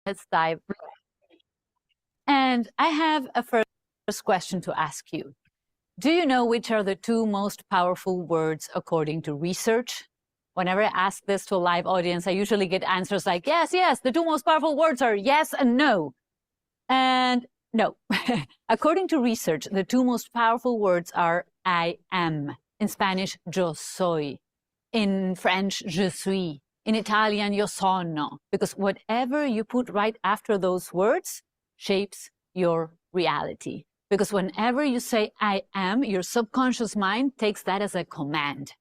Let's dive. And I have a first question to ask you. Do you know which are the two most powerful words according to research? Whenever I ask this to a live audience, I usually get answers like, yes, yes, the two most powerful words are yes and no. And no. According to research, the two most powerful words are I am. In Spanish, yo soy. In French, je suis. In Italian, io sono. Because whatever you put right after those words shapes your reality. Because whenever you say I am, your subconscious mind takes that as a command.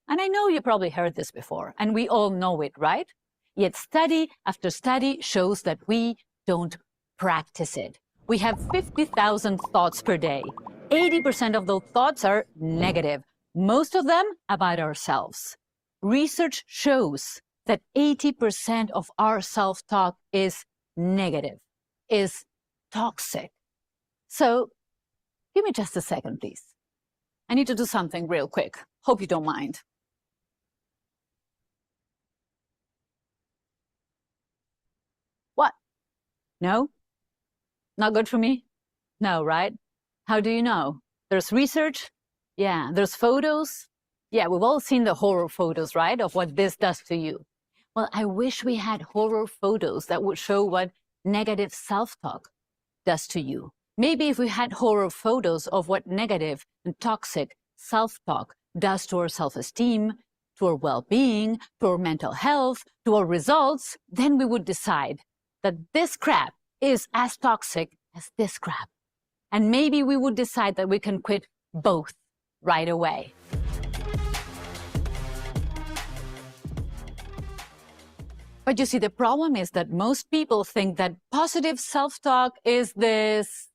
And I know you probably heard this before, and we all know it, right? Yet study after study shows that we don't practice it. We have 50,000 thoughts per day. 80% of those thoughts are negative, most of them about ourselves. Research shows that 80% of our self-talk is negative, is toxic. So give me just a second, please. I need to do something real quick. Hope you don't mind. What? No? Not good for me? No, right? How do you know? There's research. Yeah. There's photos. Yeah, we've all seen the horror photos, right, of what this does to you. Well, I wish we had horror photos that would show what negative self-talk does to you. Maybe if we had horror photos of what negative and toxic self-talk does to our self-esteem, to our well-being, to our mental health, to our results, then we would decide that this crap is as toxic as this crap. And maybe we would decide that we can quit both right away. But you see, the problem is that most people think that positive self-talk is this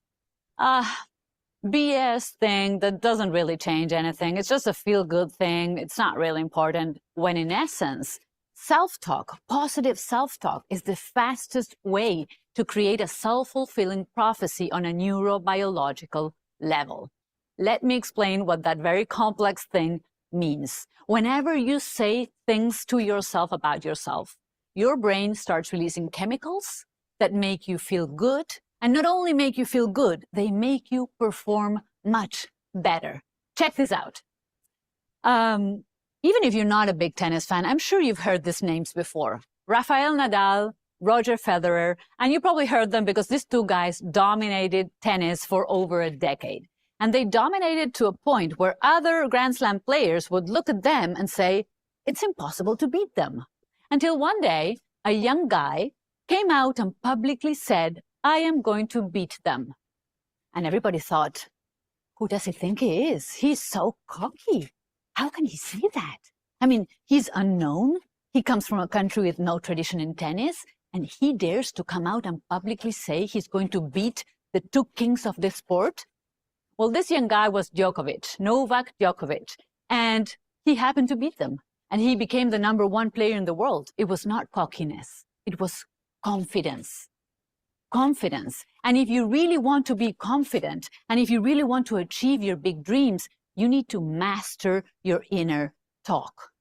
BS thing that doesn't really change anything. It's just a feel-good thing. It's not really important. When in essence, self-talk, positive self-talk, is the fastest way to create a self-fulfilling prophecy on a neurobiological level. Let me explain what that very complex thing means. Whenever you say things to yourself about yourself, your brain starts releasing chemicals that make you feel good. And not only make you feel good, they make you perform much better. Check this out. Even if you're not a big tennis fan, I'm sure you've heard these names before. Rafael Nadal, Roger Federer, and you probably heard them because these two guys dominated tennis for over a decade. And they dominated to a point where other Grand Slam players would look at them and say, it's impossible to beat them. Until one day, a young guy came out and publicly said, I am going to beat them. And everybody thought, who does he think he is? He's so cocky. How can he say that? I mean, he's unknown. He comes from a country with no tradition in tennis, and he dares to come out and publicly say he's going to beat the two kings of this sport. Well, this young guy was Djokovic, Novak Djokovic, and he happened to beat them. And he became the #1 player in the world. It was not cockiness. It was confidence. Confidence. And if you really want to be confident, and if you really want to achieve your big dreams, you need to master your inner talk.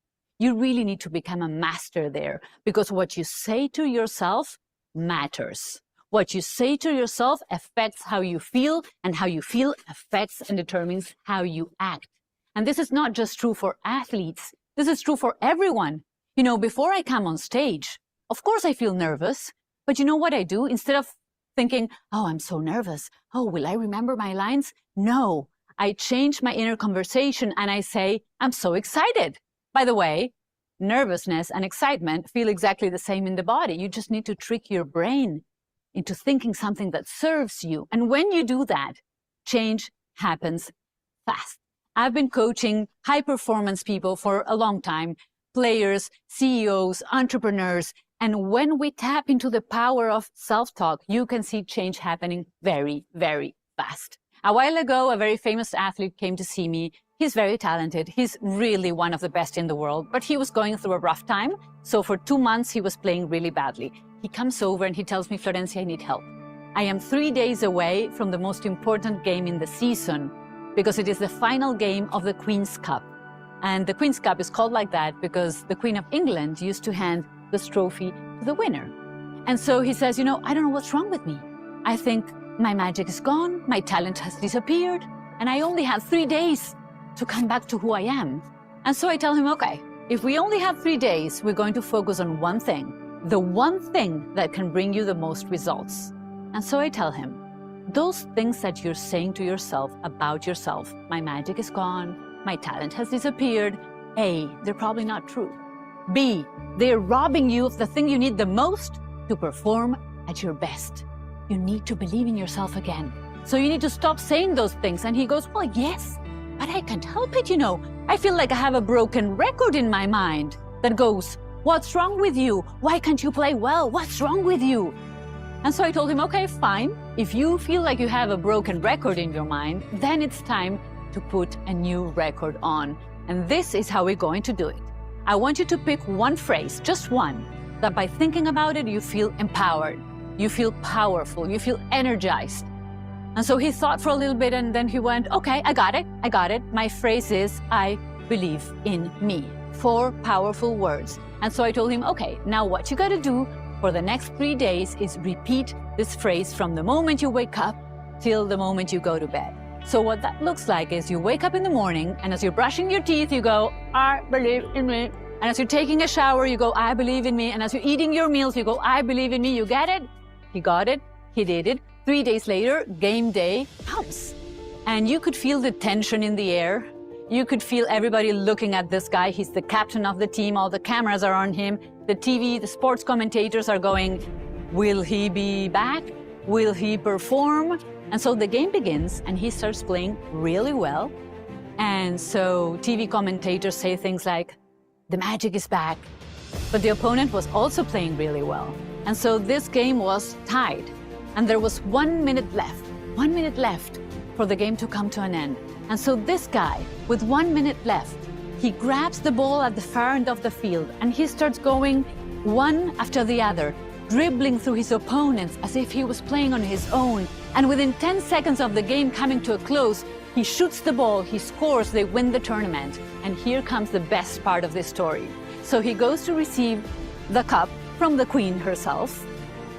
You really need to become a master there, because what you say to yourself matters. What you say to yourself affects how you feel, and how you feel affects and determines how you act. And this is not just true for athletes. This is true for everyone. You know, before I come on stage, of course I feel nervous, but you know what I do? Instead of thinking, oh, I'm so nervous. Oh, will I remember my lines? No, I change my inner conversation and I say, I'm so excited. By the way, nervousness and excitement feel exactly the same in the body. You just need to trick your brain into thinking something that serves you. And when you do that, change happens fast. I've been coaching high-performance people for a long time, players, CEOs, entrepreneurs, and when we tap into the power of self-talk, you can see change happening very, very fast. A while ago, a very famous athlete came to see me. He's very talented. He's really one of the best in the world, but he was going through a rough time. So for 2 months, he was playing really badly. He comes over and he tells me, Florencia, I need help. I am 3 days away from the most important game in the season, because it is the final game of the Queen's Cup. And the Queen's Cup is called like that because the Queen of England used to hand this trophy to the winner. And so he says, I don't know what's wrong with me. I think my magic is gone, my talent has disappeared, and I only have 3 days to come back to who I am. And so I tell him, okay, if we only have 3 days, we're going to focus on one thing, the one thing that can bring you the most results. And so I tell him, those things that you're saying to yourself about yourself, my magic is gone, my talent has disappeared, A, they're probably not true. B, they're robbing you of the thing you need the most to perform at your best. You need to believe in yourself again. So you need to stop saying those things. And he goes, well, yes, but I can't help it, I feel like I have a broken record in my mind that goes, what's wrong with you? Why can't you play well? What's wrong with you? And so I told him, okay, fine. If you feel like you have a broken record in your mind, then it's time to put a new record on. And this is how we're going to do it. I want you to pick one phrase, just one, that by thinking about it, you feel empowered, you feel powerful, you feel energized. And so he thought for a little bit and then he went, okay, I got it. My phrase is, I believe in me. 4 powerful words. And so I told him, okay, now what you got to do for the next 3 days is repeat this phrase from the moment you wake up till the moment you go to bed. So what that looks like is you wake up in the morning and as you're brushing your teeth, you go, I believe in me. And as you're taking a shower, you go, I believe in me. And as you're eating your meals, you go, I believe in me. You get it? He got it. He did it. 3 days later, game day comes. And you could feel the tension in the air. You could feel everybody looking at this guy. He's the captain of the team. All the cameras are on him. The TV, the sports commentators are going, will he be back? Will he perform? And so the game begins and he starts playing really well. And so TV commentators say things like, the magic is back. But the opponent was also playing really well. And so this game was tied. And there was 1 minute left for the game to come to an end. And so this guy, with 1 minute left, he grabs the ball at the far end of the field and he starts going one after the other, dribbling through his opponents as if he was playing on his own. And within 10 seconds of the game coming to a close, he shoots the ball, he scores, they win the tournament. And here comes the best part of this story. So he goes to receive the cup from the queen herself.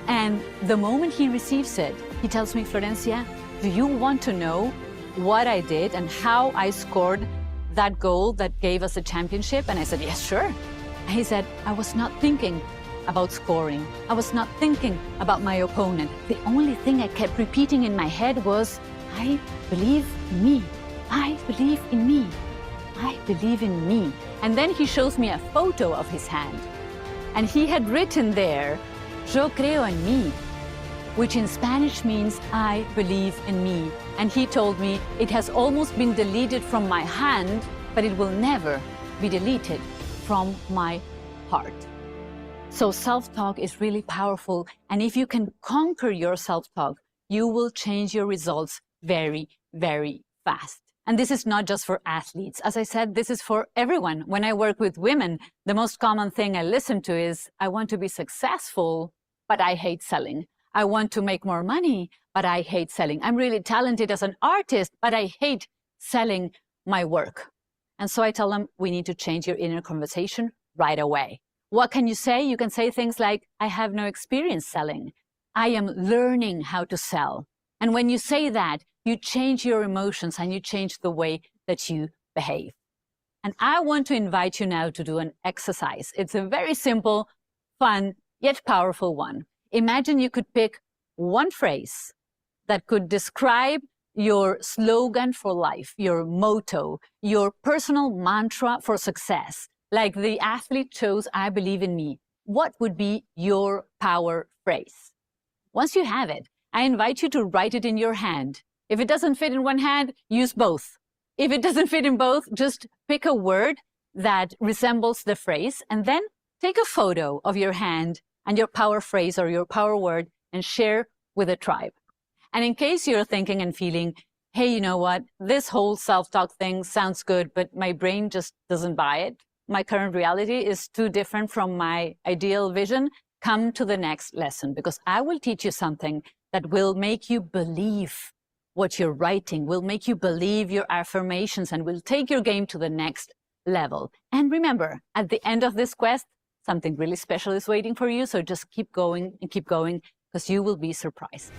And the moment he receives it, he tells me, Florencia, do you want to know what I did and how I scored that goal that gave us the championship? And I said, yes, sure. And he said, I was not thinking about scoring. I was not thinking about my opponent. The only thing I kept repeating in my head was, I believe in me. I believe in me. I believe in me. And then he shows me a photo of his hand. And he had written there, Yo creo en mí, which in Spanish means I believe in me. And he told me it has almost been deleted from my hand, but it will never be deleted from my heart. So self-talk is really powerful. And if you can conquer your self-talk, you will change your results very, very fast. And this is not just for athletes. As I said, this is for everyone. When I work with women, the most common thing I listen to is, I want to be successful, but I hate selling. I want to make more money, but I hate selling. I'm really talented as an artist, but I hate selling my work. And so I tell them, we need to change your inner conversation right away. What can you say? You can say things like, I have no experience selling. I am learning how to sell. And when you say that, you change your emotions and you change the way that you behave. And I want to invite you now to do an exercise. It's a very simple, fun, yet powerful one. Imagine you could pick one phrase that could describe your slogan for life, your motto, your personal mantra for success. Like the athlete chose, I believe in me. What would be your power phrase? Once you have it, I invite you to write it in your hand. If it doesn't fit in one hand, use both. If it doesn't fit in both, just pick a word that resembles the phrase and then take a photo of your hand and your power phrase or your power word and share with a tribe. And in case you're thinking and feeling, hey, you know what? This whole self-talk thing sounds good, but my brain just doesn't buy it. My current reality is too different from my ideal vision. Come to the next lesson because I will teach you something that will make you believe what you're writing, will make you believe your affirmations and will take your game to the next level. And remember, at the end of this quest, something really special is waiting for you. So just keep going and keep going, because you will be surprised.